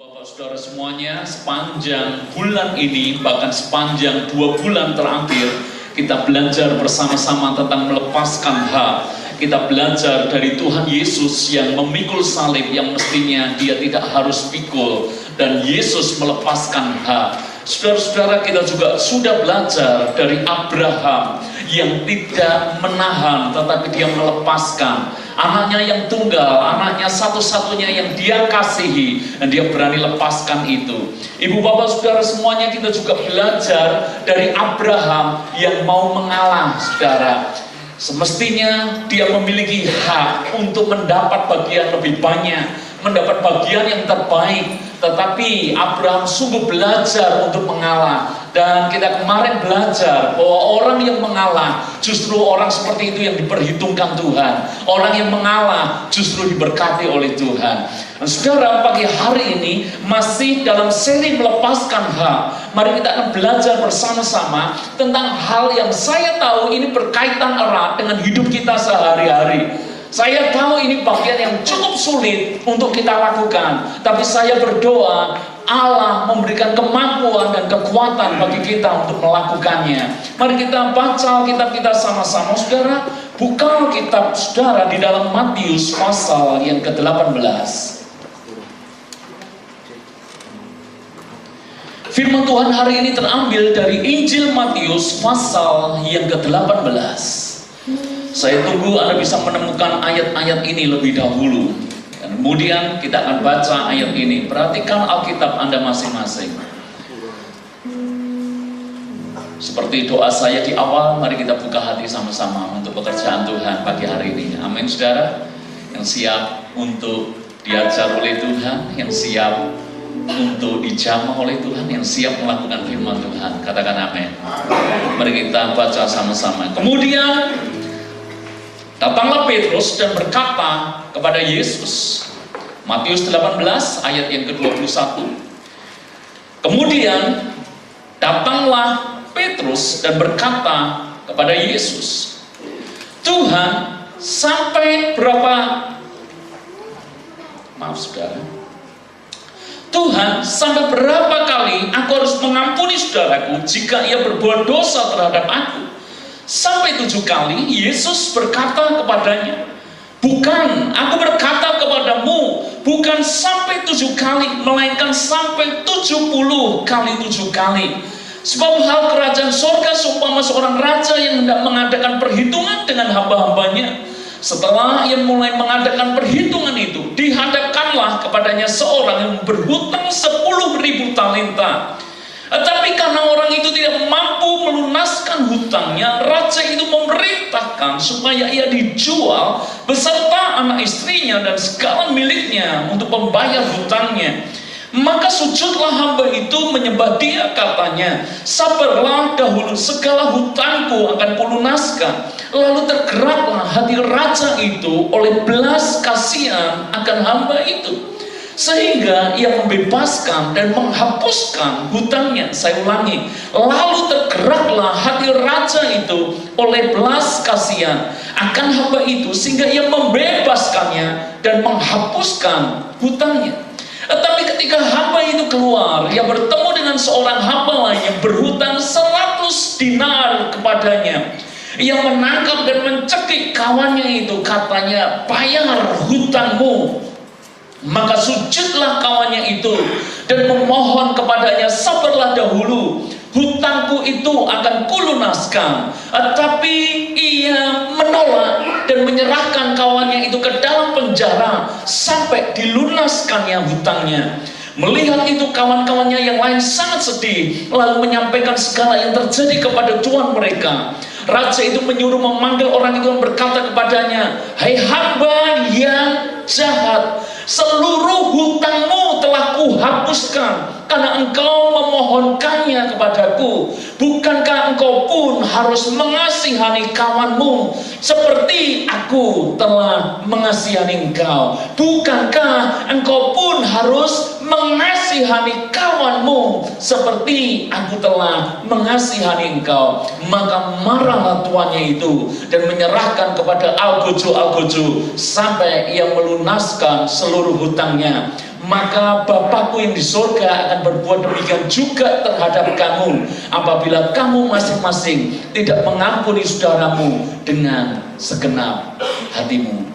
Bapak Saudara semuanya, sepanjang bulan ini, bahkan sepanjang 2 bulan terakhir, kita belajar bersama-sama tentang melepaskan hak. Kita belajar dari Tuhan Yesus yang memikul salib yang mestinya dia tidak harus pikul, dan Yesus melepaskan hak. Saudara-saudara, kita juga sudah belajar dari Abraham yang tidak menahan tetapi dia melepaskan anaknya yang tunggal, anaknya satu-satunya yang dia kasihi, dan dia berani lepaskan itu. Ibu bapak saudara semuanya, kita juga belajar dari Abraham yang mau mengalah. Saudara, semestinya dia memiliki hak untuk mendapat bagian lebih banyak, mendapat bagian yang terbaik. Tetapi Abraham sungguh belajar untuk mengalah. Dan kita kemarin belajar bahwa orang yang mengalah, justru orang seperti itu yang diperhitungkan Tuhan. Orang yang mengalah justru diberkati oleh Tuhan. Dan saudara, pagi hari ini masih dalam seri melepaskan hak. Mari kita akan belajar bersama-sama tentang hal yang saya tahu ini berkaitan erat dengan hidup kita sehari-hari. Saya tahu ini bagian yang cukup sulit untuk kita lakukan, tapi saya berdoa Allah memberikan kemampuan dan kekuatan bagi kita untuk melakukannya. Mari kita baca Alkitab kita sama-sama. Saudara, buka Alkitab saudara di dalam Matius pasal yang ke-18. Firman Tuhan hari ini terambil dari Injil Matius pasal yang ke-18. Saya tunggu Anda bisa menemukan ayat-ayat ini lebih dahulu. Dan kemudian kita akan baca ayat ini. Perhatikan Alkitab Anda masing-masing. Seperti doa saya di awal, mari kita buka hati sama-sama untuk pekerjaan Tuhan pagi hari ini. Amin, saudara. Yang siap untuk diajar oleh Tuhan, yang siap untuk dijamah oleh Tuhan, yang siap melakukan firman Tuhan. Katakan amin. Mari kita baca sama-sama. Kemudian datanglah Petrus dan berkata kepada Yesus. Matius 18 ayat yang ke-21. Kemudian datanglah Petrus dan berkata kepada Yesus, Tuhan, sampai berapa? Maaf saudara. Tuhan, sampai berapa kali aku harus mengampuni saudaraku jika ia berbuat dosa terhadap aku? Sampai 7 kali. Yesus berkata kepadanya, bukan, aku berkata kepadamu, bukan sampai 7 kali, melainkan sampai 70 kali 7 kali. Sebab hal kerajaan sorga seumpama seorang raja yang hendak mengadakan perhitungan dengan hamba-hambanya. Setelah ia mulai mengadakan perhitungan itu, dihadapkanlah kepadanya seorang yang berhutang 10.000 talenta. Tetapi karena orang itu tidak mampu melunaskan hutangnya, raja itu memerintahkan supaya ia dijual beserta anak istrinya dan segala miliknya untuk membayar hutangnya. Maka sujudlah hamba itu menyembah dia, katanya, sabarlah dahulu, segala hutangku akan kulunaskan. Lalu tergeraklah hati raja itu oleh belas kasihan akan hamba itu, sehingga ia membebaskan dan menghapuskan hutangnya. Saya ulangi, lalu tergeraklah hati raja itu oleh belas kasihan akan hamba itu, sehingga ia membebaskannya dan menghapuskan hutangnya. Tetapi ketika hamba itu keluar, ia bertemu dengan seorang hamba lain yang berhutang 100 dinar kepadanya. Ia menangkap dan mencekik kawannya itu, katanya, bayar hutangmu. Maka sujudlah kawannya itu dan memohon kepadanya, sabarlah dahulu, hutangku itu akan kulunaskan. Tapi ia menolak dan menyerahkan kawannya itu ke dalam penjara sampai dilunaskannya hutangnya. Melihat itu kawan-kawannya yang lain sangat sedih, lalu menyampaikan segala yang terjadi kepada tuan mereka. Raja itu menyuruh memanggil orang itu dan berkata kepadanya, hai hamba yang jahat, seluruh hutangmu telah kuhapuskan karena engkau memohonkannya kepadaku. Bukankah engkau pun harus mengasihani kawanmu seperti aku telah mengasihani engkau? Bukankah engkau pun harus mengasihani kawanmu seperti aku telah mengasihani engkau? Maka marahlah tuannya itu dan menyerahkan kepada algojo sampai ia melunaskan seluruh hutangnya. maka Bapakku yang di surga akan berbuat demikian juga terhadap kamu apabila kamu masing-masing tidak mengampuni saudaramu dengan segenap hatimu.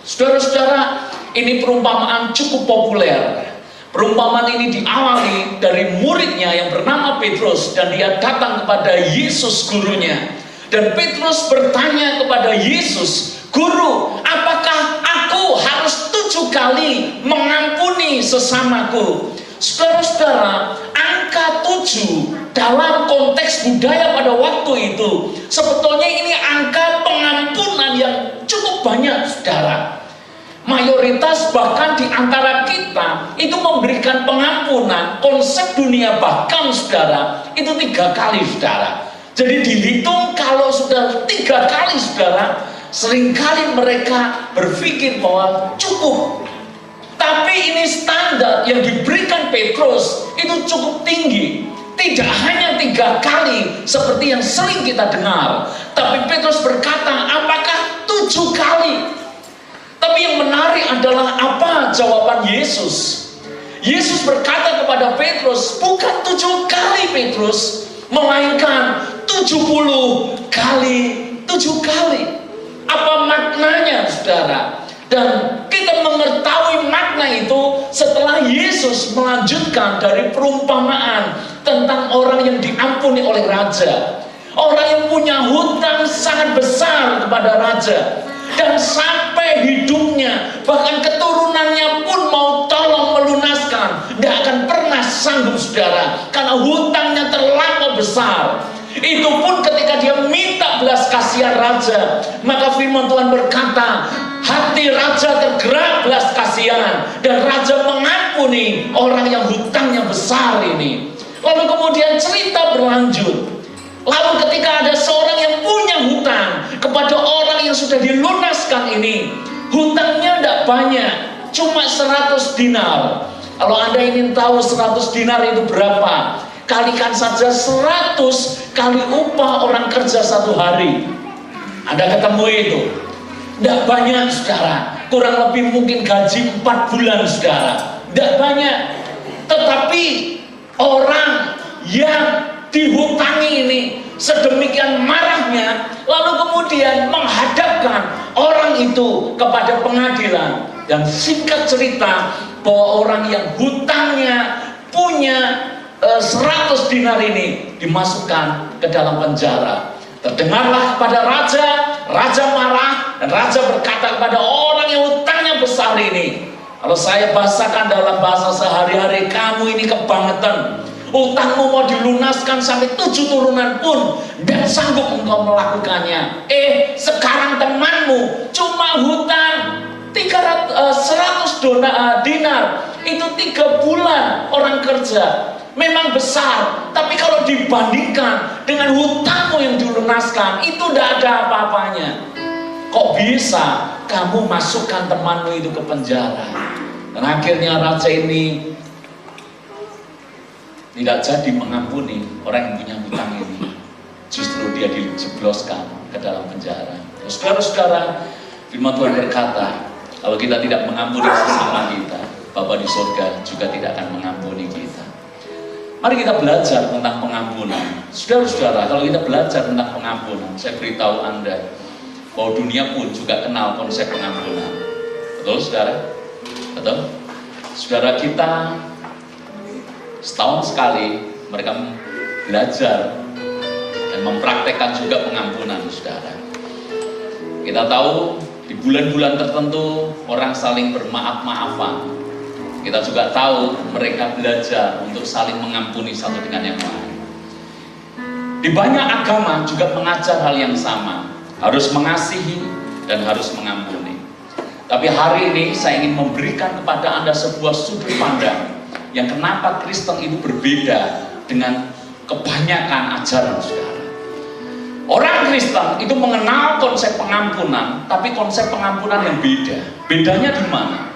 Saudara-saudara, ini perumpamaan cukup populer. Perumpamaan ini diawali dari muridnya yang bernama Petrus, dan dia datang kepada Yesus gurunya. Dan Petrus bertanya kepada Yesus, "Guru, apakah aku harus 7 kali mengampuni sesamaku?" Saudara-saudara, angka 7 dalam konteks budaya pada waktu itu sebetulnya ini angka pengampunan yang cukup banyak, saudara. Mayoritas bahkan di antara kita itu memberikan pengampunan, konsep dunia bahkan, saudara, itu 3 kali, saudara. Jadi dihitung kalau sudah 3 kali, saudara, seringkali mereka berpikir bahwa cukup. Tapi ini standar yang diberikan Petrus itu cukup tinggi. Tidak hanya 3 kali seperti yang sering kita dengar, tapi Petrus berkata, apakah 7 kali? Tapi yang menarik adalah apa jawaban Yesus. Yesus berkata kepada Petrus, bukan 7 kali Petrus, melainkan 70 kali 7 kali. Apa maknanya, saudara? Dan kita mengetahui makna itu setelah Yesus melanjutkan dari perumpamaan tentang orang yang diampuni oleh raja. Orang yang punya hutang sangat besar kepada raja, dan sampai hidupnya, bahkan keturunannya pun mau tolong melunaskan, tidak akan pernah sanggup, saudara, karena hutangnya terlampau besar. Itu pun ketika dia minta belas kasihan raja, maka firman Tuhan berkata, hati raja tergerak belas kasihan, dan raja mengampuni orang yang hutangnya besar ini. Lalu kemudian cerita berlanjut. Lalu ketika ada seorang yang punya hutang kepada orang yang sudah dilunaskan ini, hutangnya tidak banyak, cuma 100 dinar. Kalau Anda ingin tahu 100 dinar itu berapa, kalikan saja 100 kali upah orang kerja 1 hari. Anda ketemu itu. Tidak banyak, saudara. Kurang lebih mungkin gaji 4 bulan, saudara. Tidak banyak. Tetapi orang yang dihutangi ini sedemikian marahnya, lalu kemudian menghadapkan orang itu kepada pengadilan. Dan singkat cerita, bahwa orang yang hutangnya punya 100 dinar ini dimasukkan ke dalam penjara. Terdengarlah kepada raja, raja marah, dan raja berkata kepada orang yang hutangnya besar ini, kalau saya bahasakan dalam bahasa sehari-hari, kamu ini kebangetan. Utangmu mau dilunaskan sampai 7 turunan pun tidak sanggup engkau melakukannya. Sekarang temanmu cuma hutang 100 dinar, itu 3 bulan orang kerja. Memang besar, tapi kalau dibandingkan dengan hutangmu yang dilunaskan, itu tidak ada apa-apanya. Kok bisa kamu masukkan temanmu itu ke penjara? Dan akhirnya raja ini tidak jadi mengampuni orang yang punya hutang ini. Justru dia dijebloskan ke dalam penjara. Saudara-saudara, firman Tuhan berkata, kalau kita tidak mengampuni sesama kita, Bapa di surga juga tidak akan mengampuni kita. Mari kita belajar tentang pengampunan. Saudara-saudara, kalau kita belajar tentang pengampunan, saya beritahu Anda bahwa dunia pun juga kenal konsep pengampunan. Betul, saudara? Betul? Saudara, kita setahun sekali mereka belajar dan mempraktekkan juga pengampunan, saudara. Kita tahu di bulan-bulan tertentu orang saling bermaaf-maafan. Kita juga tahu mereka belajar untuk saling mengampuni satu dengan yang lain. Di banyak agama juga mengajar hal yang sama, harus mengasihi dan harus mengampuni. Tapi hari ini saya ingin memberikan kepada Anda sebuah sudut pandang yang kenapa Kristen itu berbeda dengan kebanyakan ajaran, saudara. Orang Kristen itu mengenal konsep pengampunan, tapi konsep pengampunan yang beda. Bedanya di mana?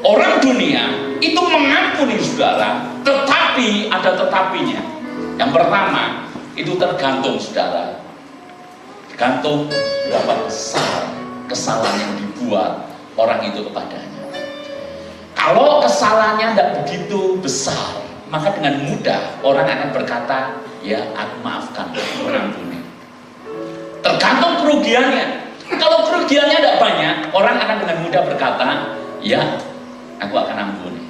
Orang dunia itu mengampuni, saudara, tetapi ada tetapinya. Yang pertama, itu tergantung, saudara. Tergantung berapa besar kesalahan yang dibuat orang itu kepadanya. Kalau kesalahannya tidak begitu besar, maka dengan mudah orang akan berkata, ya aku maafkan, aku mengampuni. Tergantung kerugiannya. Kalau kerugiannya tidak banyak, orang akan dengan mudah berkata, ya aku akan ampuni.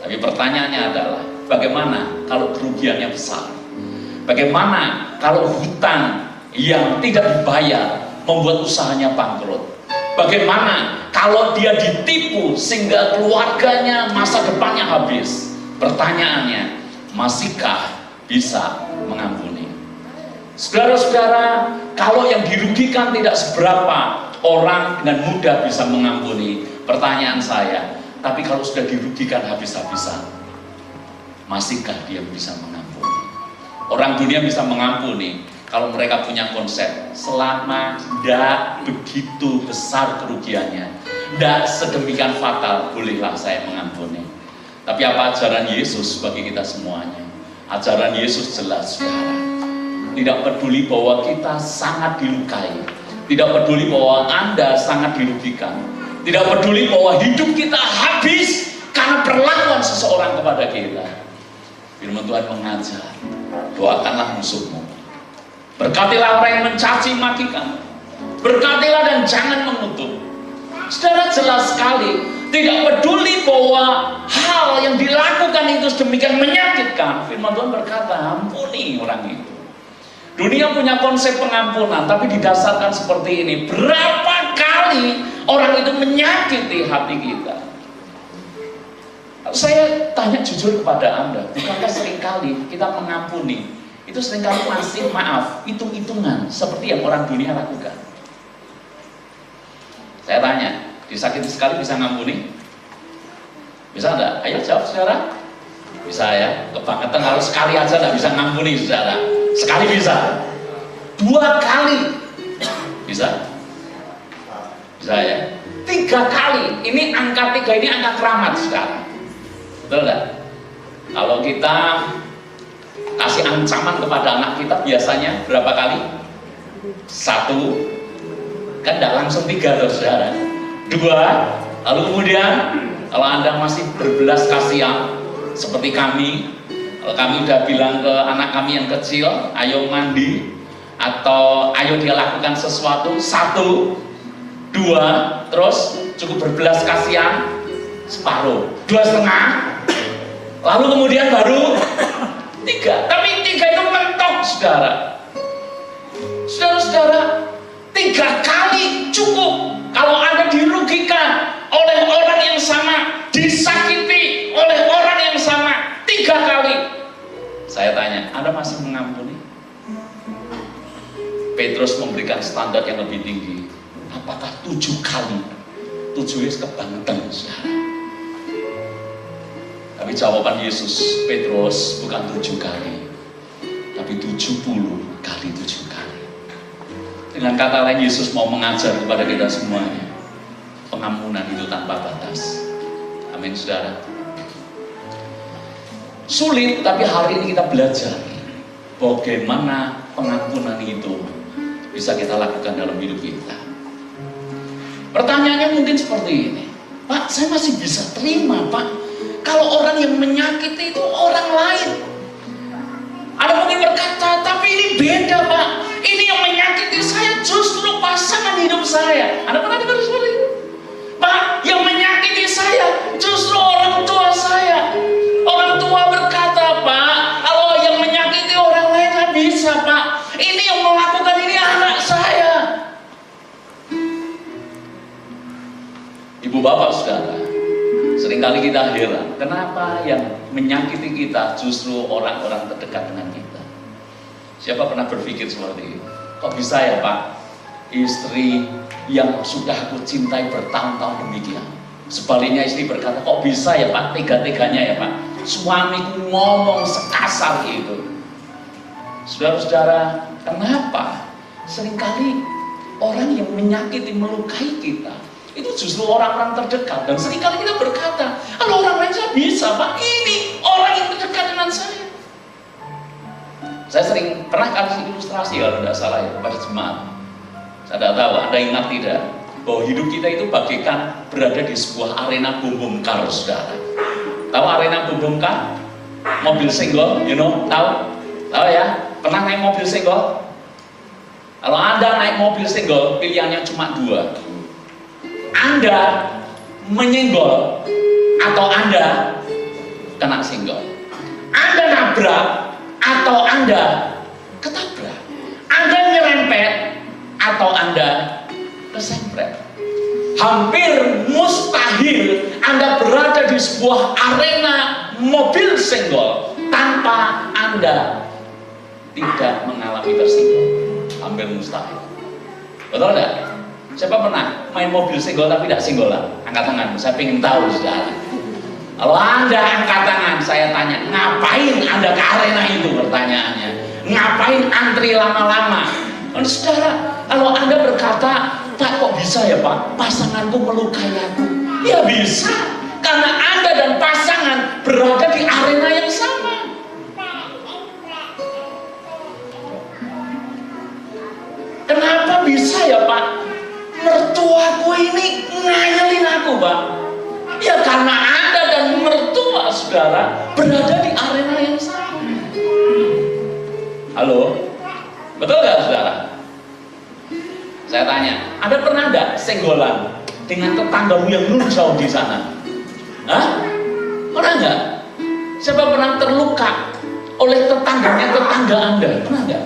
Tapi pertanyaannya adalah, bagaimana kalau kerugiannya besar? Bagaimana kalau hutang yang tidak dibayar membuat usahanya bangkrut? Bagaimana kalau dia ditipu sehingga keluarganya masa depannya habis? Pertanyaannya, masihkah bisa mengampuni? Saudara-saudara, kalau yang dirugikan tidak seberapa, orang dengan mudah bisa mengampuni. Pertanyaan saya, tapi kalau sudah dirugikan habis-habisan, masihkah dia bisa mengampuni? Orang dunia bisa mengampuni kalau mereka punya konsep, selama tidak begitu besar kerugiannya, tidak sedemikian fatal, bolehlah saya mengampuni. Tapi apa ajaran Yesus bagi kita semuanya? Ajaran Yesus jelas, saudara. Tidak peduli bahwa kita sangat dilukai, tidak peduli bahwa Anda sangat dirugikan, tidak peduli bahwa hidup kita habis karena perlakuan seseorang kepada kita. Firman Tuhan mengajar, doakanlah musuhmu, berkatilah orang yang mencaci maki kamu, berkatilah dan jangan mengutuk. Saudara, jelas sekali, tidak peduli bahwa hal yang dilakukan itu sedemikian menyakitkan, firman Tuhan berkata, ampuni orang itu. Dunia punya konsep pengampunan, tapi didasarkan seperti ini. Berapa kali orang itu menyakiti hati kita? Saya tanya jujur kepada Anda, bukankah seringkali kita mengampuni itu seringkali masih maaf, hitung-hitungan seperti yang orang dunia lakukan? Saya tanya, disakiti sekali bisa ngampuni? Bisa enggak? Ayo jawab, saudara. Bisa ya, kebangetan kalau sekali aja enggak bisa ngampuni, saudara. Sekali bisa, 2 kali bisa, bisa ya, 3 kali. Ini angka 3 ini angka keramat sekarang, betul nggak? Kalau kita kasih ancaman kepada anak kita biasanya berapa kali? 1, kan tidak langsung 3 loh, saudara. 2, lalu kemudian kalau Anda masih berbelas kasihan seperti kami, kalau kami udah bilang ke anak kami yang kecil, ayo mandi, atau ayo dia lakukan sesuatu, 1, 2, terus cukup berbelas kasihan, separuh, 2,5, lalu kemudian baru 3. Tapi 3 itu mentok, saudara. Saudara-saudara, 3 kali cukup. Kalau Anda dirugikan oleh orang yang sama, disakiti oleh orang yang sama 3 kali, saya tanya, Anda masih mengampuni? Petrus memberikan standar yang lebih tinggi. Apakah 7 kali? 7 itu kebangetan, saudara. Tapi jawaban Yesus, Petrus, bukan 7 kali, tapi 70 kali 7 kali. Dengan kata lain, Yesus mau mengajar kepada kita semuanya, pengampunan itu tanpa batas. Amin, saudara. Sulit, tapi hari ini kita belajar bagaimana pengampunan itu bisa kita lakukan dalam hidup kita. Pertanyaannya mungkin seperti ini, Pak, saya masih bisa terima, Pak, kalau orang yang menyakiti itu orang lain. Ada mungkin berkata, tapi ini beda, Pak, ini yang menyakiti saya justru pasangan hidup saya. Ada pernah dengar seperti itu? Pak, yang menyakiti saya justru orang tua saya. Orang tua berkata, Pak, kalau yang menyakiti orang lain nggak bisa, Pak. Ini yang melakukan ini anak saya. Ibu bapak, saudara, seringkali kita heran, kenapa yang menyakiti kita justru orang-orang terdekat dengan kita. Siapa pernah berpikir seperti itu? Kok bisa ya, Pak? Istri yang sudah aku cintai bertahun-tahun demikian. Sebaliknya istri berkata, kok bisa ya, Pak? Tega-teganya ya, Pak? Suamiku ngomong sekasar itu. Saudara-saudara, kenapa seringkali orang yang menyakiti, melukai kita itu justru orang-orang terdekat? Dan seringkali kita berkata, kalau orang lain saya bisa, Pak, ini orang yang terdekat dengan saya. Saya sering pernah kasih ilustrasi kalau tidak salah ya pada jemaat. Saya tidak tahu Anda ingat tidak, bahwa hidup kita itu bagaikan berada di sebuah arena bum car, saudara. Tahu arena bum car? Mobil senggol, tahu? Tahu ya? Pernah naik mobil senggol? Kalau Anda naik mobil senggol, pilihannya cuma dua. Anda menyenggol atau Anda kena senggol. Anda nabrak atau Anda ketabrak. Anda nyerempet atau Anda kesempret. Hampir mustahil Anda berada di sebuah arena mobil senggol tanpa Anda tidak mengalami tersenggol. Hampir mustahil. Betul nggak? Siapa pernah main mobil senggol tapi tidak senggolan? Angkat tangan, saya ingin tahu, saudara. Kalau Anda angkat tangan, saya tanya, ngapain Anda ke arena itu? Pertanyaannya, ngapain antri lama-lama? Saudara, kalau Anda berkata, Pak, kok bisa ya Pak, pasanganku melukai aku? Ya bisa, karena Anda dan pasangan berada di arena yang sama. Kenapa bisa ya Pak? Mertuaku ini ngayelin aku Pak. Ya karena Anda dan mertua saudara berada di arena yang sama. Halo? Betul nggak saudara? Saya tanya, Anda pernah nggak senggolan dengan tetanggamu yang jauh di sana? Hah? Pernah nggak? Siapa pernah terluka oleh tetangga Anda? Pernah nggak?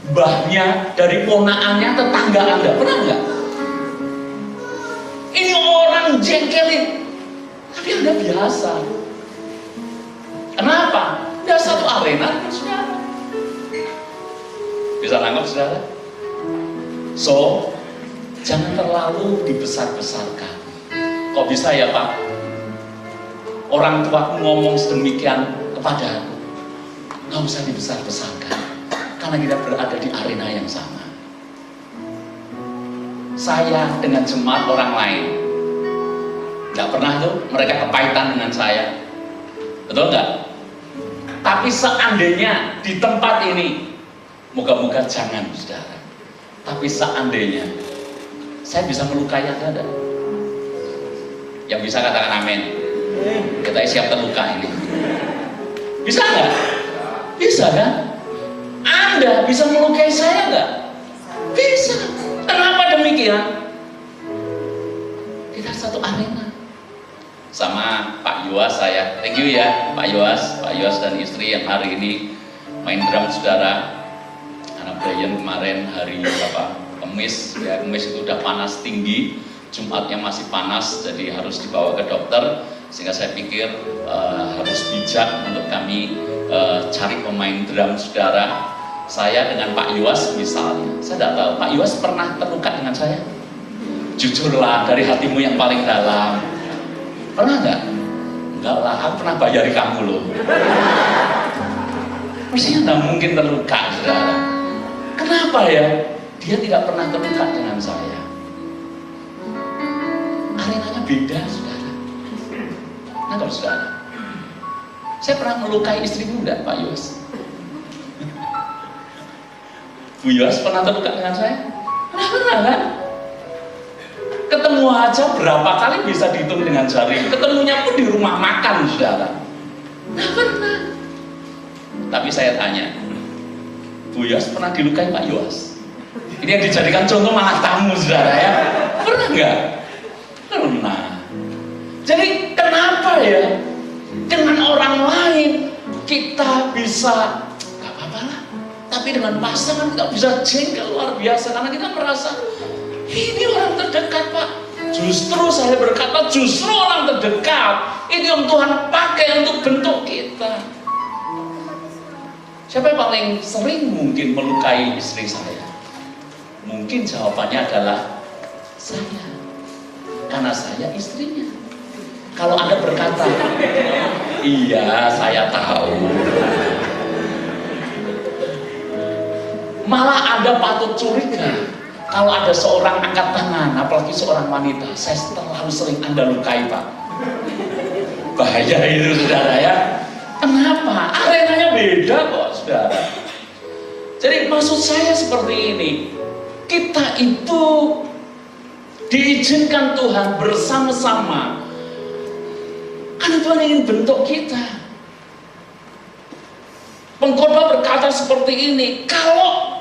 Mbahnya, dari ponaannya, tetangga Anda, pernah nggak? Ini orang jengkelin, tapi Anda biasa. Kenapa? Tidak satu arena, saudara. Bisa nangkep, saudara? So, jangan terlalu dibesar-besarkan. Kok bisa ya Pak? Orang tuaku ngomong sedemikian kepada aku. Nggak usah dibesar-besarkan. Karena kita berada di arena yang sama. Saya dengan jemaat orang lain, nggak pernah tuh mereka kepahitan dengan saya, betul nggak? Tapi seandainya di tempat ini, moga-moga jangan, saudara. Tapi seandainya saya bisa melukai Anda, yang bisa katakan amin. Kita siap terluka ini. Bisa nggak? Bisa kan? Anda bisa melukai saya nggak? Bisa. Kenapa demikian? Kita satu arena. Sama Pak Yuas saya. Thank you ya Pak Yuas dan istri yang hari ini main drum, saudara. Anak Brian kemarin hari Kamis, ya Kamis itu udah panas tinggi, Jumatnya masih panas, jadi harus dibawa ke dokter. Sehingga saya pikir harus bijak untuk kami cari pemain drum, saudara. Saya dengan Pak Yuas misalnya, saya tidak tahu Pak Yuas pernah terluka dengan saya? Jujurlah dari hatimu yang paling dalam. Pernah nggak? Enggak lah, aku pernah bayari kamu loh. Mestinya tidak mungkin terluka, saudara. Kenapa ya? Dia tidak pernah terluka dengan saya. Arenanya beda, saudara. Nangkap, saudara? Saya pernah melukai istrimu enggak, Pak Yuas? Bu Yos pernah terluka dengan saya? Pernah kan? Ketemu aja berapa kali bisa dihitung dengan jari. Ketemunya pun di rumah makan, saudara. Nah pernah. Tapi saya tanya, Bu Yos pernah dilukai Pak Yos? Ini yang dijadikan contoh malah tamu, saudara ya. Pernah nggak? Pernah. Jadi kenapa ya dengan orang lain kita bisa tapi dengan pasangan kita bisa jengkel luar biasa karena kita merasa ini orang terdekat Pak. Justru saya berkata justru orang terdekat itu yang Tuhan pakai untuk bentuk kita. Siapa yang paling sering mungkin melukai istri saya? Mungkin jawabannya adalah saya, karena saya istrinya. Kalau Anda berkata iya saya tahu, malah Anda patut curiga kalau ada seorang angkat tangan, apalagi seorang wanita, saya terlalu sering Anda lukai Pak. Bahaya itu, saudara ya. Kenapa? Arenanya beda kok, saudara. Jadi maksud saya seperti ini, kita itu diizinkan Tuhan bersama-sama. Karena Tuhan ingin bentuk kita. Pengkhotbah berkata seperti ini, kalau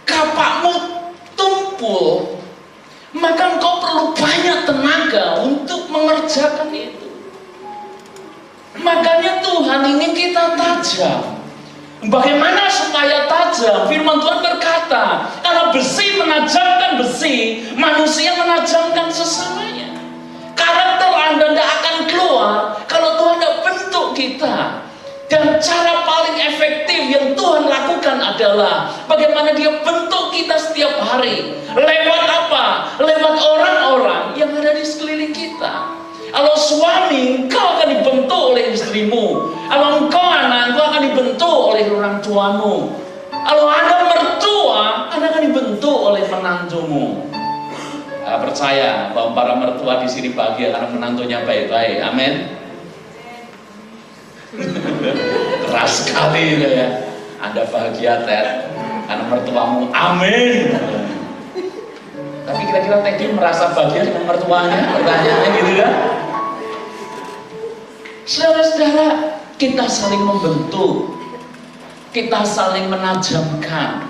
kapakmu tumpul, maka engkau perlu banyak tenaga untuk mengerjakan itu. Makanya Tuhan ingin kita tajam. Bagaimana supaya tajam? Firman Tuhan berkata, kalau besi menajamkan besi, manusia menajamkan sesamanya. Karakter Anda tidak akan keluar kalau Tuhan tidak bentuk kita. Dan cara paling efektif yang Tuhan lakukan adalah bagaimana Dia bentuk kita setiap hari. Lewat apa? Lewat orang-orang yang ada di sekeliling kita. Kalau suami, engkau akan dibentuk oleh istrimu. Kalau engkau anak, engkau akan dibentuk oleh orang tuamu. Kalau Anda mertua, Anda akan dibentuk oleh menantumu. Saya percaya bahwa para mertua di sini bahagia karena menantunya baik-baik. Amin. Keras sekali ya. Anda bahagia Ted karena mertuamu. Amin. Tapi kira-kira Teddy merasa bahagia dengan mertuanya? Pertanyaannya gitu kan? Saudara-saudara, kita saling membentuk, kita saling menajamkan.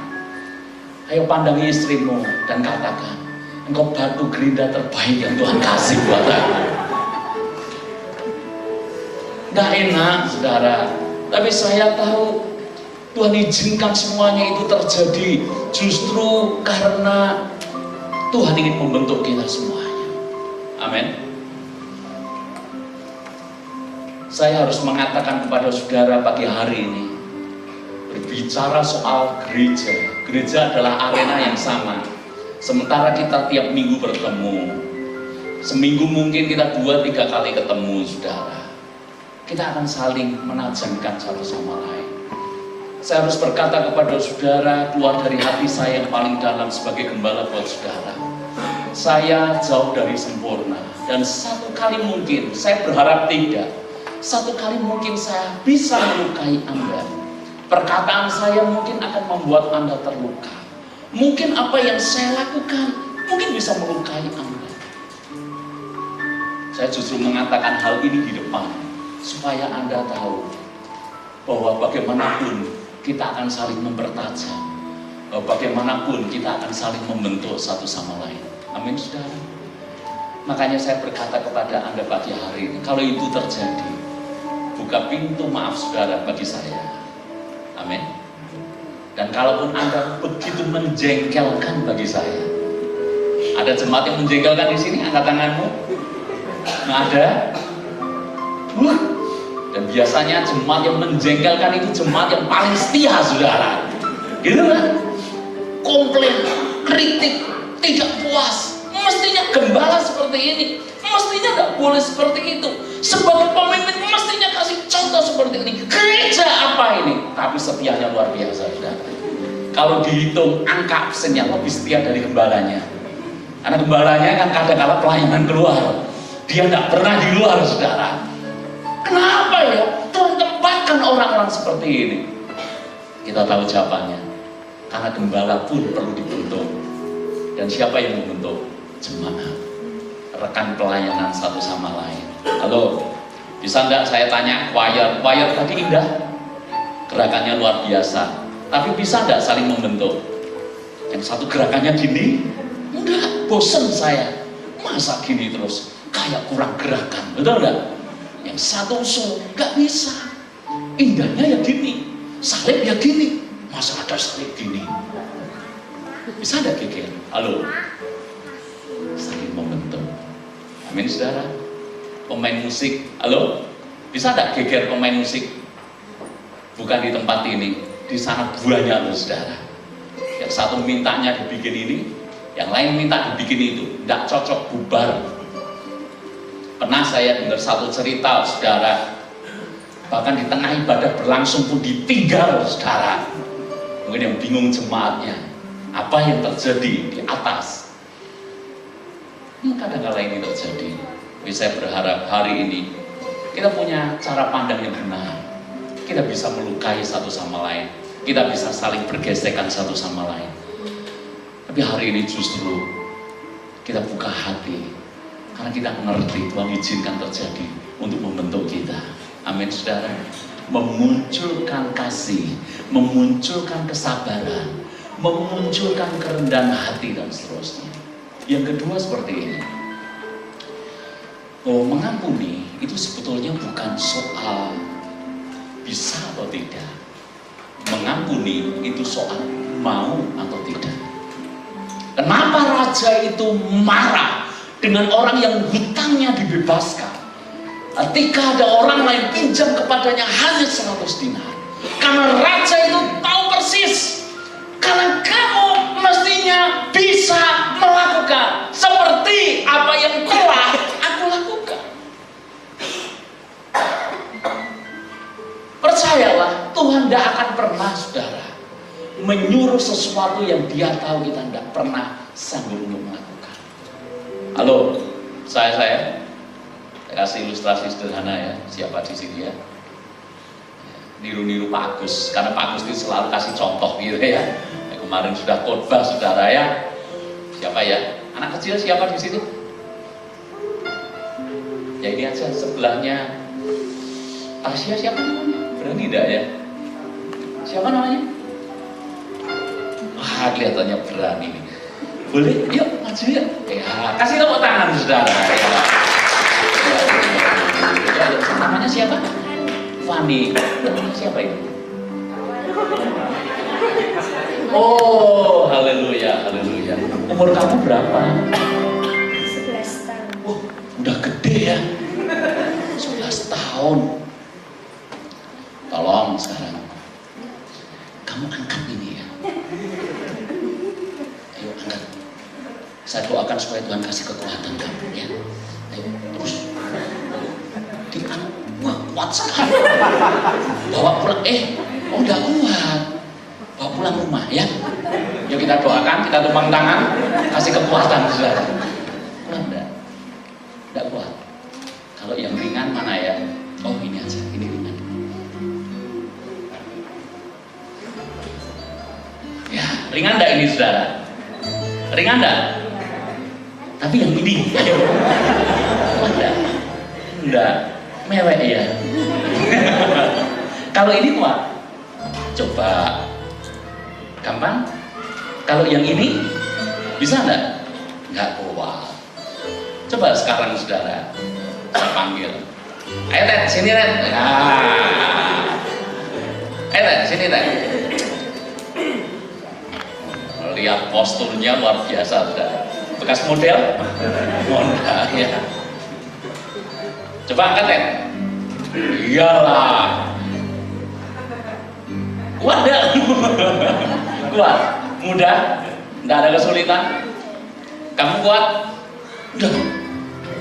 Ayo pandangi istrimu dan katakan, engkau batu gerinda terbaik yang Tuhan kasih buat aku. Nggak enak, saudara. Tapi saya tahu Tuhan izinkan semuanya itu terjadi justru karena Tuhan ingin membentuk kita semuanya. Amin. Saya harus mengatakan kepada saudara pagi hari ini, berbicara soal gereja. Gereja adalah arena yang sama. Sementara kita tiap minggu bertemu, seminggu mungkin kita 2-3 kali ketemu, saudara. Kita akan saling menajamkan satu sama lain. Saya harus berkata kepada saudara, keluar dari hati saya yang paling dalam sebagai gembala buat saudara. Saya jauh dari sempurna. Dan satu kali mungkin, saya berharap tidak, satu kali mungkin saya bisa melukai Anda. Perkataan saya mungkin akan membuat Anda terluka. Mungkin apa yang saya lakukan, mungkin bisa melukai Anda. Saya justru mengatakan hal ini di depan, supaya Anda tahu bahwa bagaimanapun kita akan saling mempertajam, bagaimanapun kita akan saling membentuk satu sama lain. Amin, saudara. Makanya saya berkata kepada Anda pagi hari ini, kalau itu terjadi, buka pintu maaf saudara bagi saya. Amin. Dan kalaupun Anda begitu menjengkelkan bagi saya, ada jemaat yang menjengkelkan di sini, angkat tanganmu. Nggak ada. Dan biasanya jemaat yang menjengkelkan itu jemaat yang paling setia, saudara. Gitu kan? Komplain, kritik, tidak puas. Mestinya gembala seperti ini. Mestinya tidak boleh seperti itu. Sebagai pemimpin mestinya kasih contoh seperti ini. Gereja apa ini? Tapi setianya luar biasa, saudara. Kalau dihitung angka absennya lebih setia dari gembalanya. Karena gembalanya kan kadang-kala pelayanan keluar. Dia tidak pernah di luar, saudara. Kenapa ya? Tuhan tempatkan orang-orang seperti ini. Kita tahu jawabannya. Karena gembala pun perlu dibentuk. Dan siapa yang membentuk? Jemaat. Rekan pelayanan satu sama lain. Halo, bisa enggak saya tanya choir? Choir tadi indah, gerakannya luar biasa. Tapi bisa enggak saling membentuk? Yang satu gerakannya gini, enggak, bosen saya. Masa gini terus? Kayak kurang gerakan, betul enggak? Yang satu usul, enggak bisa. Indahnya ya gini, salib ya gini. Masa ada salib gini? Bisa enggak geger? Halo, saling membentuk. Amin, saudara. Pemain musik, halo, bisa enggak geger pemain musik? Bukan di tempat ini, di sana banyak loh, saudara. Yang satu mintanya dibikin ini, yang lain minta dibikin itu, enggak cocok, bubar. Pernah saya dengar satu cerita, saudara, bahkan di tengah ibadah berlangsung pun ditinggal, saudara. Mungkin yang bingung jemaatnya, apa yang terjadi di atas. Kadang-kadang ini terjadi. Tapi saya berharap hari ini kita punya cara pandang yang benar. Kita bisa melukai satu sama lain. Kita bisa saling bergesekan satu sama lain. Tapi hari ini justru kita buka hati, karena kita mengerti Tuhan izinkan terjadi untuk membentuk kita. Amin saudara. Memunculkan kasih, memunculkan kesabaran, memunculkan kerendahan hati dan seterusnya. Yang kedua seperti ini, mengampuni itu sebetulnya bukan soal bisa atau tidak. Mengampuni itu soal mau atau tidak. Kenapa raja itu marah dengan orang yang hutangnya dibebaskan ketika ada orang lain pinjam kepadanya hanya 100 dinar? Karena raja itu tahu persis, karena kamu mestinya bisa melakukan seperti apa yang telah aku lakukan. Percayalah, Tuhan tidak akan pernah, saudara, menyuruh sesuatu yang dia tahu kita tidak pernah sanggup untuk melakukan. Halo, saya kasih ilustrasi sederhana ya. Siapa di sini ya? Niru-niru Pak Agus, karena Pak Agus itu selalu kasih contoh gitu ya. Kemarin sudah khotbah saudara ya. Siapa ya? Anak kecil siapa di sini? Ya ini aja sebelahnya. Asia siapa namanya? Berani tidak ya? Siapa namanya? Wah, kelihatannya berani nih. Boleh? Yuk, maju ya. Ya, kasih tepuk tangan saudara. Ya, namanya siapa? Fani. Namanya siapa itu? Oh, haleluya, haleluya. Umur kamu berapa? 11 tahun. Oh, udah gede ya. 11 tahun. Tolong sekarang kamu angkat ini ya. Ayo angkat. Saya doakan supaya Tuhan kasih kekuatan kamu ya. Ayo terus. Diangkat. Wah, kuat sekali. Bawa pulang. Udah kuat. Bawa pulang rumah ya. Yuk kita doakan, kita tumpang tangan, kasih kekuatan saudara. Kuat enggak? Enggak kuat. Kalau yang ringan mana ya? Oh ini aja, ini ringan. Ya, ringan enggak ini saudara? Ringan enggak? Tapi yang ini, ayo. Kuat enggak? Enggak. Mewek ya. Kalau ini kuat, coba. Gampang. Kalau yang ini bisa enggak? Enggak kuat. Coba sekarang saudara, saya panggil. Ayo Ted, sini Ted. Nah. Ayo Ted, sini Ted. Lihat posturnya luar biasa saudara. Bekas model? Model ya. Coba angkat Ted. Iyalah. Kuat enggak? Kuat? Mudah? Enggak ada kesulitan? Kamu kuat? Udah.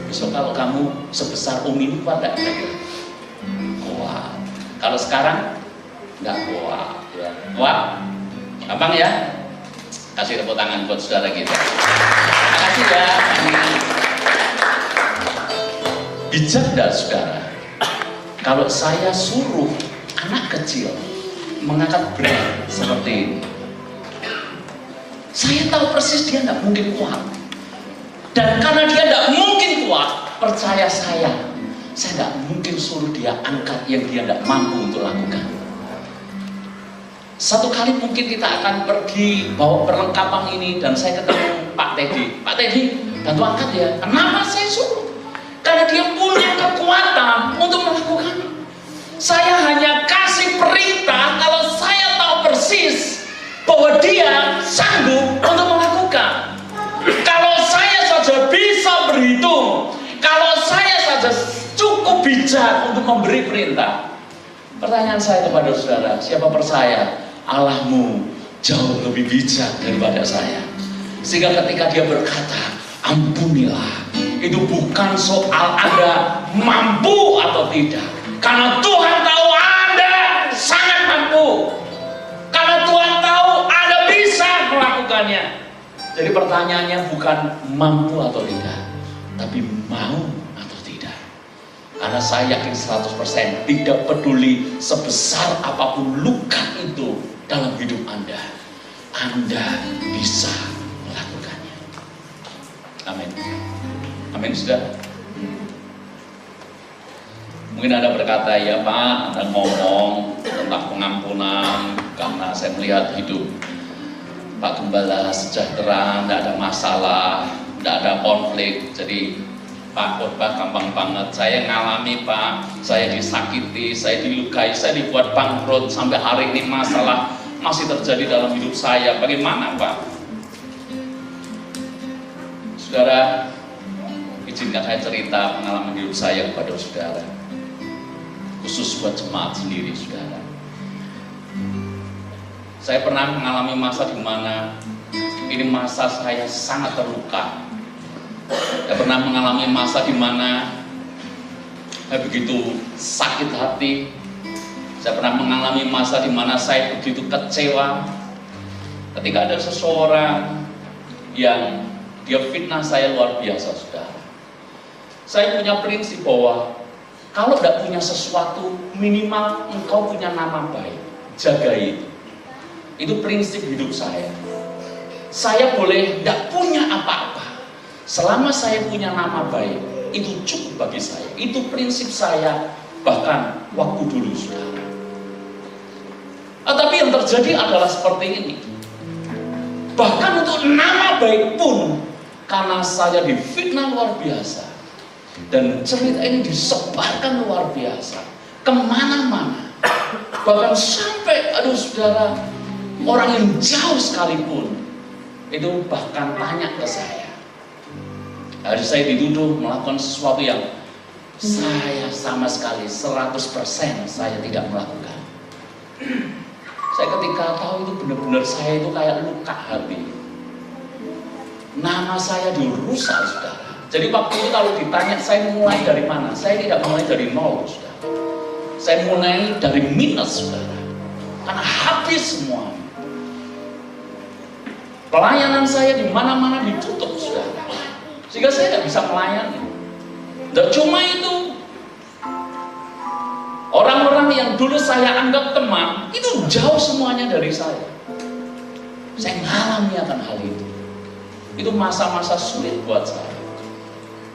Besok kalau kamu sebesar ini kuat enggak? Kuat. Kalau sekarang enggak kuat ya. Kuat? Gampang ya? Kasih tepuk tangan buat saudara kita. Terima kasih ya. Bijak enggak saudara? Kalau saya suruh anak kecil mengangkat berat seperti ini, saya tahu persis dia tidak mungkin kuat. Dan karena dia tidak mungkin kuat, percaya saya tidak mungkin suruh dia angkat yang dia tidak mampu untuk lakukan. Satu kali mungkin kita akan pergi bawa perlengkapan ini dan saya ketemu Pak Teddy. Pak Teddy, bantu angkat ya. Kenapa saya suruh? Karena dia punya kekuatan untuk melakukannya. Saya hanya kasih perintah kalau saya tahu persis bahwa dia sanggup untuk melakukan. Kalau saya saja bisa berhitung, kalau saya saja cukup bijak untuk memberi perintah. Pertanyaan saya kepada saudara, siapa percaya Allahmu jauh lebih bijak daripada saya? Sehingga ketika dia berkata, ampunilah, itu bukan soal Anda mampu atau tidak. Karena Tuhan tahu Anda sangat mampu. Karena Tuhan tahu Anda bisa melakukannya. Jadi pertanyaannya bukan mampu atau tidak, tapi mau atau tidak. Karena saya yakin 100% tidak peduli sebesar apapun luka itu dalam hidup Anda bisa melakukannya. Amin. Amin, saudara. Mungkin Anda berkata, ya Pak, Anda ngomong tentang pengampunan karena saya melihat hidup Pak Gembala sejahtera, tidak ada masalah, tidak ada konflik. Jadi Pak khotbah gampang banget. Saya ngalami Pak, saya disakiti, saya dilukai, saya dibuat bangkrut, sampai hari ini masalah masih terjadi dalam hidup saya. Bagaimana Pak? Saudara, izinkan saya cerita pengalaman hidup saya kepada saudara, khusus buat jemaat sendiri, saudara. Saya pernah mengalami masa di mana ini masa saya sangat terluka. Saya pernah mengalami masa di mana saya begitu sakit hati. Saya pernah mengalami masa di mana saya begitu kecewa ketika ada seseorang yang dia fitnah saya luar biasa, saudara. Saya punya prinsip bahwa kalau tidak punya sesuatu, minimal engkau punya nama baik. Jaga itu. Itu prinsip hidup saya. Saya boleh tidak punya apa-apa, selama saya punya nama baik, itu cukup bagi saya. Itu prinsip saya bahkan waktu dulu, saudara. Tapi yang terjadi adalah seperti ini. Bahkan untuk nama baik pun, karena saya difitnah luar biasa, dan cerita ini disebarkan luar biasa kemana-mana, bahkan sampai, aduh saudara, orang yang jauh sekalipun itu bahkan tanya ke saya. Hari saya dituduh melakukan sesuatu yang saya sama sekali 100% saya tidak melakukan. Saya ketika tahu itu benar-benar saya itu kayak luka hati. Nama saya dirusak, saudara. Jadi waktu itu kalau ditanya saya mulai dari mana, saya tidak mulai dari nol, saudara. Saya mulai dari minus, saudara. Karena habis semua. Pelayanan saya di mana-mana ditutup, saudara. Sehingga saya tidak bisa melayani. Dan cuma itu, orang-orang yang dulu saya anggap teman, itu jauh semuanya dari saya. Saya mengalami akan hal itu. Itu masa-masa sulit buat saya.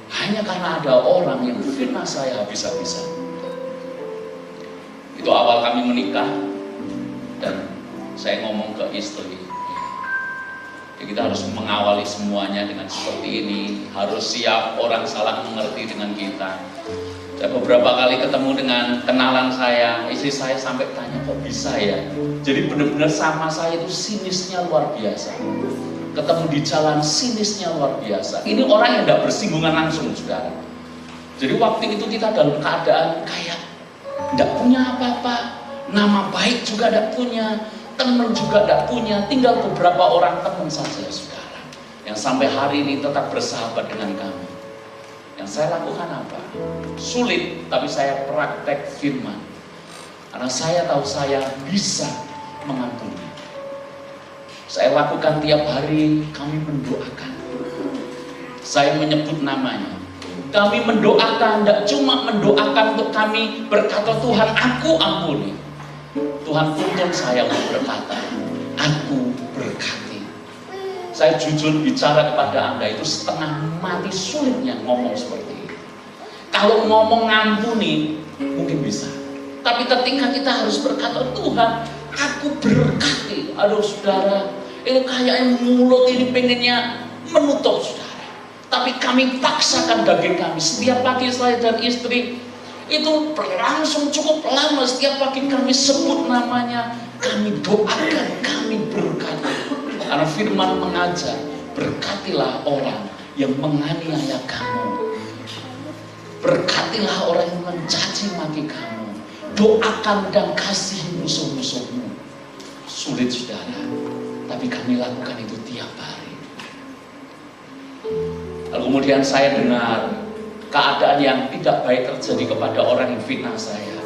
Hanya karena ada orang yang fitnah saya habis-habisan. Itu awal kami menikah, dan saya ngomong ke istri, ya, kita harus mengawali semuanya dengan seperti ini. Harus siap orang salah mengerti dengan kita. Saya beberapa kali ketemu dengan kenalan saya, istri saya sampai tanya, kok bisa ya? Jadi benar-benar sama saya itu sinisnya luar biasa. Ketemu di jalan sinisnya luar biasa. Ini orang yang tidak bersinggungan langsung, saudara. Jadi waktu itu kita dalam keadaan kayak tidak punya apa-apa, nama baik juga tidak punya, teman juga tidak punya, tinggal beberapa orang teman saja, saudara, yang sampai hari ini tetap bersahabat dengan kami. Yang saya lakukan apa? Sulit, tapi saya praktek firman. Karena saya tahu saya bisa mengampuni. Saya lakukan tiap hari, kami mendoakan. Saya menyebut namanya. Kami mendoakan, tidak cuma mendoakan untuk kami berkata, Tuhan aku ampuni. Tuhan tuntun saya untuk berkata, aku berkati. Saya jujur bicara kepada Anda, itu setengah mati sulitnya ngomong seperti itu. Kalau ngomong ngampuni, mungkin bisa. Tapi ketika kita harus berkata, Tuhan aku berkati. Aduh saudara, itu kayak mulut ini pengennya menutup, saudara. Tapi kami paksakan daging kami. Setiap pagi saya dan istri itu berlangsung cukup lama. Setiap pagi kami sebut namanya, kami doakan, kami berkati. Karena firman mengajar, berkatilah orang yang menganiaya kamu. Berkatilah orang yang mencaci maki kamu. Doakan dan kasih musuh-musuhmu. Sulit, saudara, tapi kami lakukan itu tiap hari. Lalu kemudian saya dengar keadaan yang tidak baik terjadi kepada orang yang fitnah saya.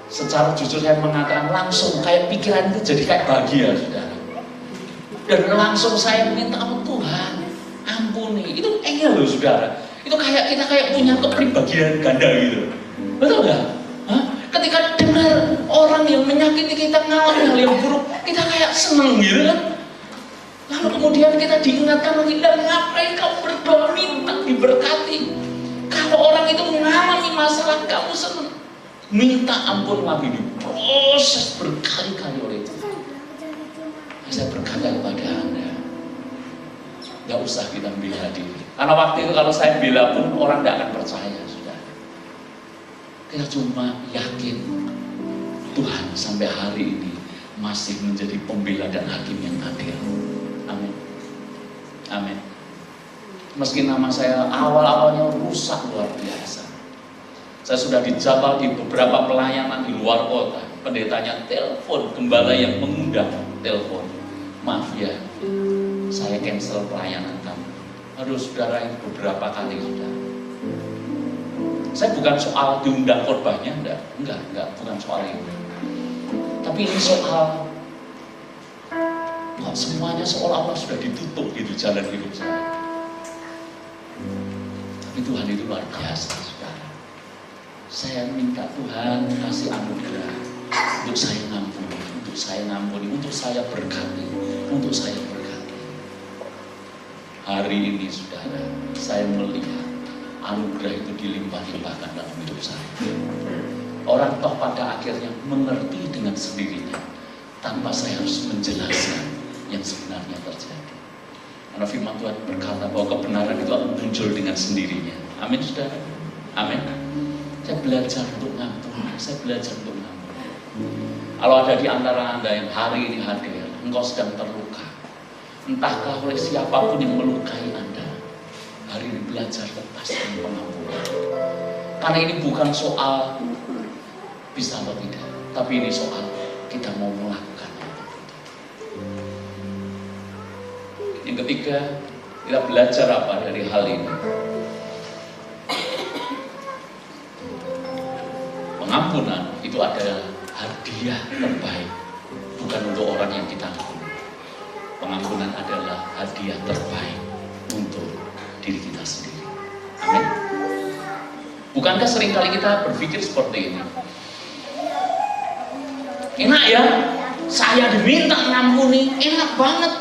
Secara jujur saya mengatakan langsung kayak pikiran itu jadi kayak bahagia, saudara. Dan langsung saya minta Tuhan ampuni. Itu engel loh, saudara. Itu kayak kita kayak punya kepribadian ganda gitu. Betul nggak? Ketika dengar orang yang menyakiti kita, ngalamin hal yang buruk, kita kayak seneng gitu kan. Lalu kemudian kita diingatkan lagi, dan ngapain kamu berdoa minta diberkati? Kalau orang itu mengalami masalah, kamu senang. Minta ampun lagi, diproses berkali-kali oleh Tuhan. Saya berkata kepada Anda, gak usah kita bela diri. Karena waktu itu kalau saya bela pun orang tidak akan percaya, sudah. Kita cuma yakin Tuhan sampai hari ini masih menjadi pembela dan hakim yang adil. Amin. Amin. Meski nama saya awal-awalnya rusak luar biasa. Saya sudah dijabal di beberapa pelayanan di luar kota. Pendetanya telepon, gembala yang mengundang telepon. Maaf ya, saya cancel pelayanan kamu. Aduh saudara, ini beberapa kali sudah. Saya bukan soal diundang khotbahnya, enggak, bukan soal itu. Tapi ini soal kok semuanya seolah-olah sudah ditutup gitu jalan hidup saya. Tapi Tuhan itu luar biasa, saudara. Saya minta Tuhan kasih anugerah untuk saya ngampuni, untuk saya berkati, untuk saya berkati. Hari ini, saudara, saya melihat anugerah itu dilimpah-limpahkan dalam hidup saya. Orang toh pada akhirnya mengerti dengan sendirinya tanpa saya harus menjelaskan yang sebenarnya terjadi. Karena firman Tuhan berkata bahwa kebenaran itu akan muncul dengan sendirinya. Amin, saudara. Amin. Saya belajar untuk ngampuni. Kalau ada di antara Anda yang hari ini hadir, engkau sedang terluka, entahkah oleh siapapun yang melukai Anda, hari ini belajar lepaskan pengampunan. Karena ini bukan soal bisa atau tidak, tapi ini soal kita mau melakukan. Yang ketiga, kita belajar apa dari hal ini? Pengampunan itu adalah hadiah terbaik, bukan untuk orang yang kita ampuni. Pengampunan adalah hadiah terbaik untuk diri kita sendiri. Amin. Bukankah seringkali kita berpikir seperti ini? Enak ya, saya diminta ngampuni, enak banget.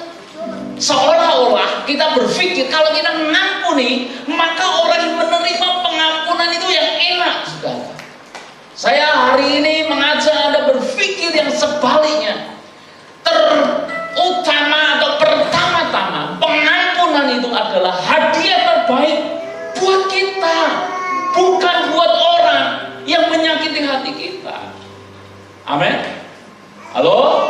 Seolah-olah kita berpikir kalau kita mengampuni, maka orang yang menerima pengampunan itu yang enak, saudara. Saya hari ini mengajak Anda berpikir yang sebaliknya. Terutama atau pertama-tama, pengampunan itu adalah hadiah terbaik buat kita, bukan buat orang yang menyakiti hati kita. Amin. Halo?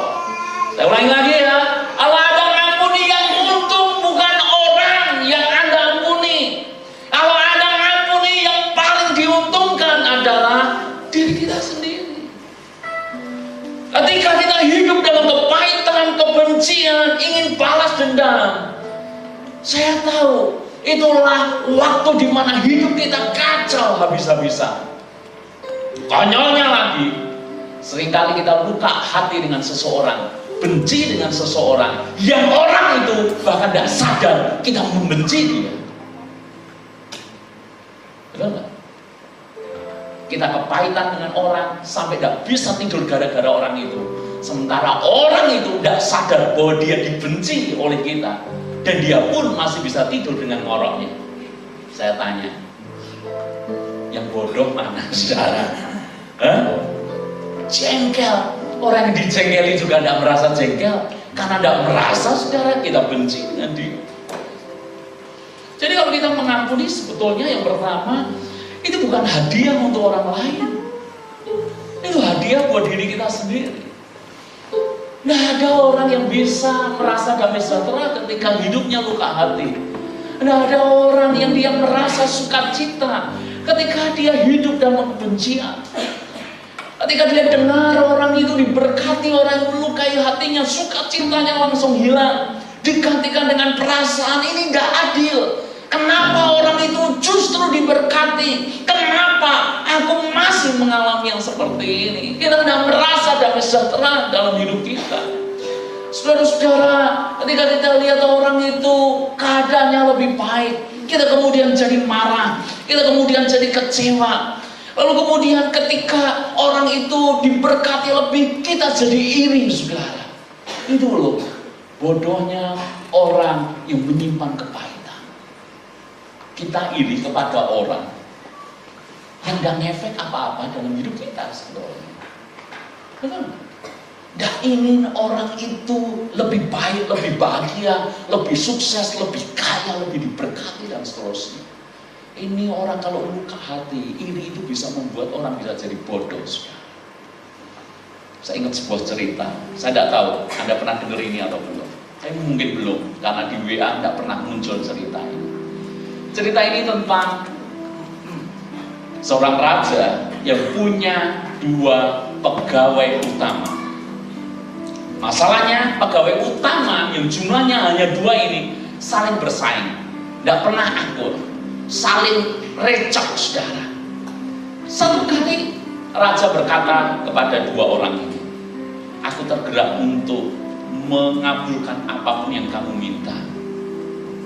Saya ulangi lagi ya. Kalau ada ngampuni yang untung bukan orang yang Anda ampuni. Kalau ada ngampuni yang paling diuntungkan adalah diri kita sendiri. Ketika kita hidup dalam kepahitan, kebencian, ingin balas dendam, saya tahu itulah waktu di mana hidup kita kacau habis-habisan. Konyolnya lagi, seringkali kita luka hati dengan seseorang, benci dengan seseorang, yang orang itu bahkan tidak sadar kita membenci dia. Betul nggak? Kita kepahitan dengan orang sampai tidak bisa tidur gara-gara orang itu. Sementara orang itu tidak sadar bahwa dia dibenci oleh kita, dan dia pun masih bisa tidur dengan ngoroknya. Saya tanya, yang bodoh mana, saudara? Jengkel. Orang yang dijengkeli juga tidak merasa jengkel, karena tidak merasa, saudara, kita benci dengan dia. Jadi kalau kita mengampuni, sebetulnya yang pertama, itu bukan hadiah untuk orang lain, itu hadiah buat diri kita sendiri. Tidak ada orang yang bisa merasa damai sejahtera ketika hidupnya luka hati. Tidak ada orang yang dia merasa sukacita ketika dia hidup dalam kebencian. Ketika dia dengar orang itu diberkati, orang yang melukai hatinya, sukacitanya langsung hilang, digantikan dengan perasaan ini tidak adil. Kenapa orang itu justru diberkati? Kenapa aku masih mengalami yang seperti ini? Kita tidak merasa damai sejahtera dalam hidup kita. Saudara-saudara, ketika kita lihat orang itu keadaannya lebih baik, kita kemudian jadi marah, kita kemudian jadi kecewa. Lalu kemudian ketika orang itu diberkati lebih, kita jadi iri, saudara. Itu loh, bodohnya orang yang menyimpan kepahitan. Kita iri kepada orang yang gak ngefek apa-apa dalam hidup kita sebetulnya. Betul? Gak ingin orang itu lebih baik, lebih bahagia, lebih sukses, lebih kaya, lebih diberkati dan seterusnya. Ini orang kalau luka hati, iri itu bisa membuat orang bisa jadi bodoh. Saya ingat sebuah cerita, saya tidak tahu Anda pernah dengar ini atau belum. Saya mungkin belum, karena di WA tidak pernah muncul cerita ini. Cerita ini tentang seorang raja yang punya 2 pegawai utama. Masalahnya pegawai utama yang jumlahnya hanya 2 ini saling bersaing, tidak pernah akur, saling recok, saudara. Satu kali raja berkata kepada 2 orang ini, aku tergerak untuk mengabulkan apapun yang kamu minta.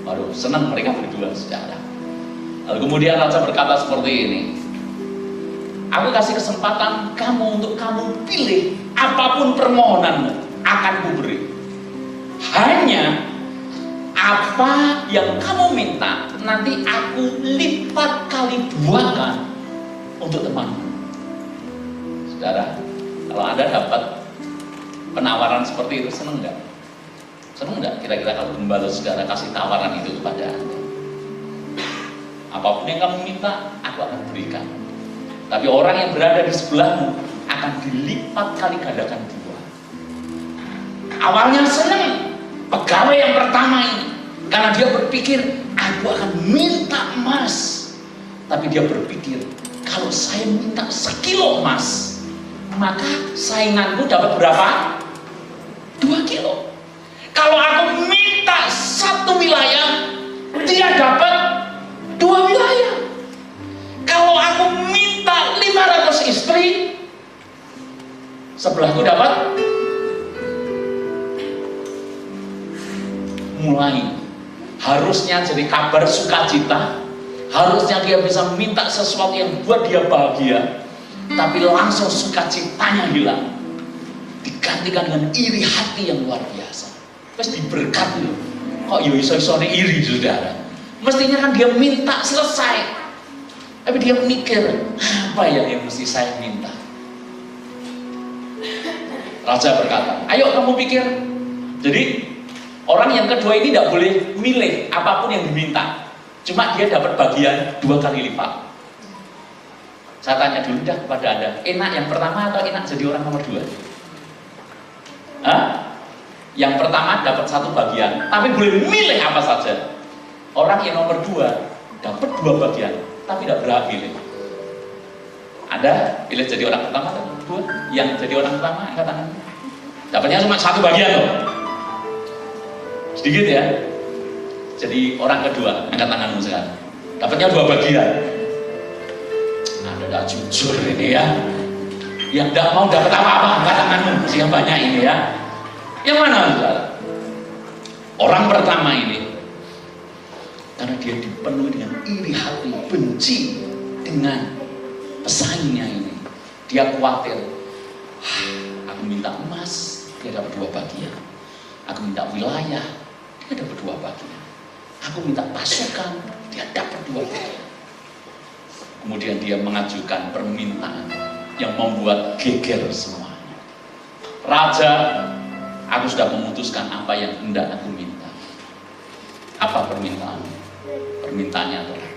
Waduh, senang mereka berdua, saudara. Lalu kemudian raja berkata seperti ini, aku kasih kesempatan kamu untuk kamu pilih apapun permohonanmu, akan kuberi. Hanya apa yang kamu minta nanti aku lipat kali 2 kan untuk temanmu. Saudara, kalau Anda dapat penawaran seperti itu, senang nggak? Senang nggak kira-kira kalau gembala saudara kasih tawaran itu kepada Anda? Apapun yang kamu minta, aku akan berikan. Tapi orang yang berada di sebelahmu akan dilipat kali gandakan 2. Awalnya senang pegawai yang pertama ini, karena dia berpikir aku akan minta emas. Tapi dia berpikir kalau saya minta 1 kilo emas, maka sainganku dapat berapa? 2 kilo. Kalau aku minta 1 wilayah, dia dapat 2 wilayah. Kalau aku minta 500 istri, sebelahku dapat. Mulai harusnya jadi kabar sukacita, harusnya dia bisa minta sesuatu yang buat dia bahagia, tapi langsung sukacitanya hilang, digantikan dengan iri hati yang luar biasa. Terus diberkati loh. Kok yo iso-isone iri, saudara? Mestinya kan dia minta selesai, tapi dia mikir apa ya yang mesti saya minta. Raja berkata, ayo kamu pikir. Jadi orang yang kedua ini tidak boleh milih apapun yang diminta, cuma dia dapat bagian 2 kali lipat. Saya tanya dulu dah kepada Anda, enak yang pertama atau enak jadi orang nomor 2? Hah? Yang pertama dapat 1 bagian, tapi boleh milih apa saja. Orang yang nomor 2 dapat 2 bagian, tapi tidak berhak milih. Anda pilih jadi orang pertama atau kedua? Yang jadi orang pertama, angkat tangan. Dapatnya cuma 1 bagian loh. Sedikit ya. Jadi orang kedua, angkat tanganmu sekarang. Dapatnya 2 bagian. Anda tidak jujur ini ya. Yang tidak mau dapat apa-apa, angkat tanganmu. Masih yang banyak ini ya. Yang mana saudara? Orang pertama ini, karena dia dipenuhi dengan iri hati, benci dengan pesaingnya ini. Dia khawatir, aku minta emas, dia dapat 2 bagian. Aku minta wilayah, dia dapat 2 bagian. Aku minta pasukan, dia dapat 2 bagian. Kemudian dia mengajukan permintaan yang membuat geger semuanya. Raja, aku sudah memutuskan apa yang hendak aku minta. Apa permintaan? Permintaannya adalah,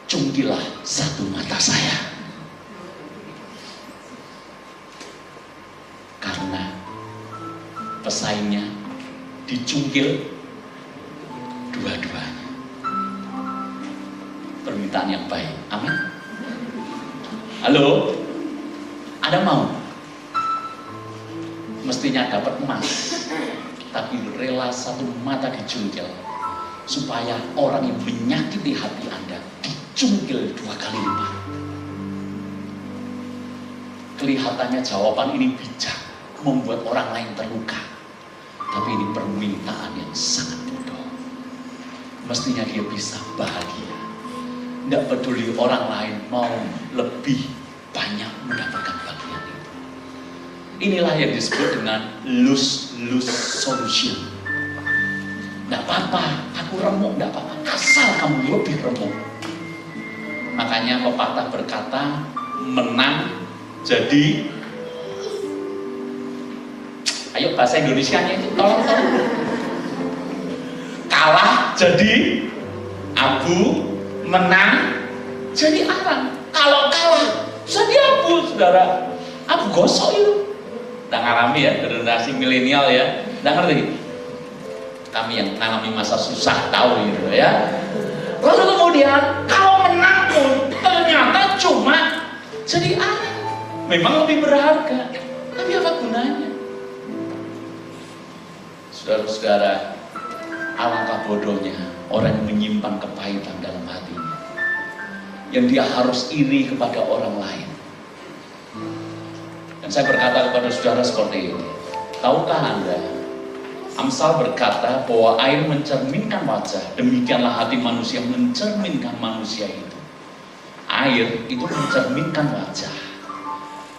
cungkilah 1 mata saya. Karena pesaingnya dicungkil dua-duanya. Permintaan yang baik. Amin. Halo? Anda mau? Mestinya dapat emas, tapi rela 1 mata dicungkil, supaya orang yang menyakiti hati Anda dicungkil 2 kali lipat. Kelihatannya jawaban ini bijak, membuat orang lain terluka, tapi ini permintaan yang sangat bodoh. Mestinya dia bisa bahagia, tidak peduli orang lain mau lebih banyak mendapatkan bagian itu. Inilah yang disebut dengan lose-lose solution. Nggak apa-apa, aku remuk, nggak apa-apa. Asal kamu lebih remuk. Makanya pepatah berkata, menang jadi, ayo bahasa Indonesianya itu tolong. Kalah jadi abu, menang jadi arang. Kalau kalah jadi abu, saudara. Abu gosok itu. Nggak ngalami ya, generasi milenial ya, nggak ngerti. Kami yang mengalami masa susah tahu gitu ya. Lalu kemudian kalau menang pun ternyata cuma jadi arang. Memang lebih berharga, tapi apa gunanya? Saudara-saudara, alangkah bodohnya orang yang menyimpan kepahitan dalam hatinya, yang dia harus iri kepada orang lain. Dan saya berkata kepada saudara seperti ini, tahukah Anda, Amsal berkata bahwa air mencerminkan wajah, demikianlah hati manusia mencerminkan manusia itu. Air itu mencerminkan wajah,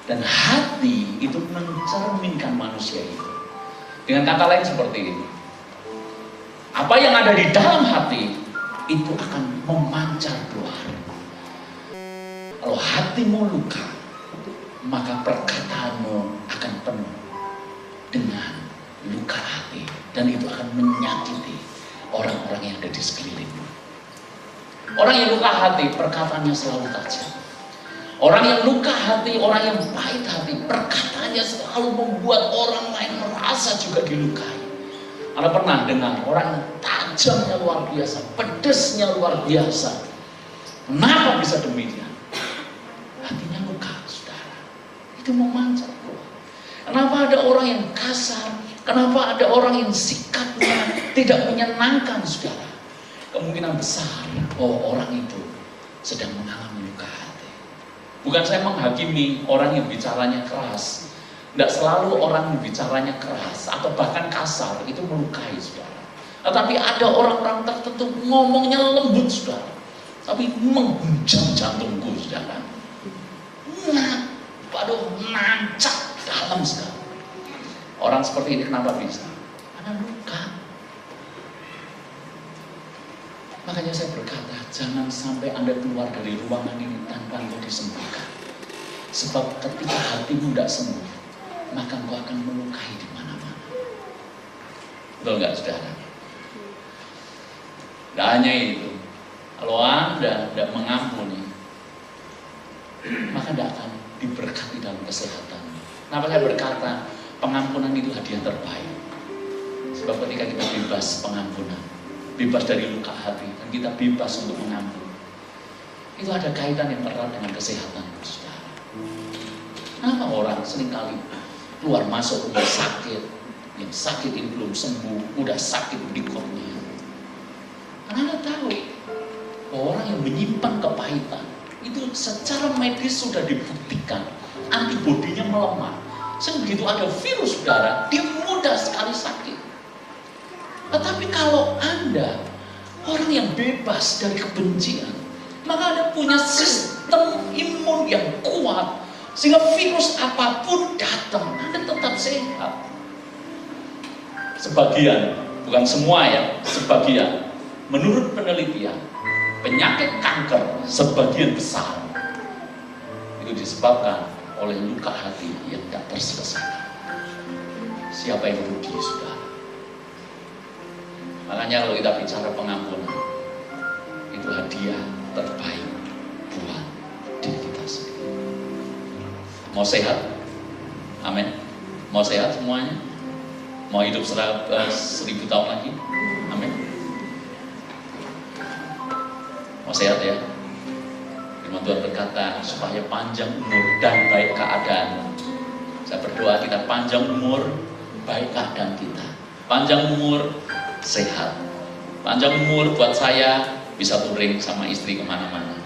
dan hati itu mencerminkan manusia itu. Dengan kata lain seperti ini, apa yang ada di dalam hati itu akan memancar keluar. Kalau hatimu luka, maka perkataanmu akan penuh dengan luka hati, dan itu akan menyakiti orang-orang yang ada di sekelilingmu. Orang yang luka hati, perkataannya selalu tajam. Orang yang luka hati, orang yang pahit hati, perkataannya selalu membuat orang lain merasa juga dilukai. Anda pernah dengar orang yang tajamnya luar biasa, pedesnya luar biasa. Kenapa bisa demikian? Hatinya luka, saudara. Itu memancar keluar. Kenapa ada orang yang kasar? Kenapa ada orang yang sikapnya tidak menyenangkan, saudara? Kemungkinan besar bahwa orang itu sedang mengalami luka hati. Bukan saya menghakimi orang yang bicaranya keras. Tidak selalu orang yang bicaranya keras atau bahkan kasar itu melukai, saudara. Tetapi ada orang-orang tertentu ngomongnya lembut, saudara, tapi menghujam jantungku, saudara. Nancap dalam sekali. Orang seperti ini kenapa bisa? Karena luka. Makanya saya berkata, jangan sampai Anda keluar dari ruangan ini tanpa engkau disembuhkan. Sebab ketika hatimu tidak sembuh, maka engkau akan melukai di mana-mana. Betul nggak, saudara? Tidak hanya itu, kalau Anda tidak mengampuni, maka tidak akan diberkati dalam kesehatan. Kenapa saya berkata pengampunan itu hadiah terbaik? Sebab ketika kita bebas pengampunan, bebas dari luka hati, dan kita bebas untuk mengampuni, itu ada kaitan yang erat dengan kesehatan, saudara. Kenapa orang seringkali keluar masuk rumah sakit, yang sakit ini belum sembuh, udah sakit berikutnya? Karena Anda tahu bahwa orang yang menyimpan kepahitan itu secara medis sudah dibuktikan antibodinya melemah. Sehingga begitu ada virus, saudara, dia mudah sekali sakit. Tetapi kalau Anda orang yang bebas dari kebencian, maka Anda punya sistem imun yang kuat, sehingga virus apapun datang, Anda tetap sehat. Sebagian, bukan semua ya, sebagian. Menurut penelitian, penyakit kanker sebagian besar itu disebabkan oleh luka hati yang tidak terselesaikan. Siapa yang rugi, saudara? Makanya kalau kita bicara pengampunan, itu hadiah terbaik buat diri kita sendiri. Mau sehat? Amin. Mau sehat semuanya? Mau hidup 1000 tahun lagi? Amin. Mau sehat ya? Firman Tuhan berkata supaya panjang umur dan baik keadaan. Saya berdoa kita panjang umur, baik keadaan kita. Panjang umur, sehat. Panjang umur buat saya bisa touring sama istri kemana-mana.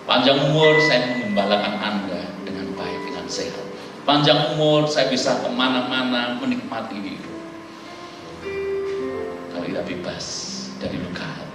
Panjang umur saya mengembalakan Anda dengan baik, dengan sehat. Panjang umur saya bisa kemana-mana menikmati hidup. Kalau kita bebas dari luka hati.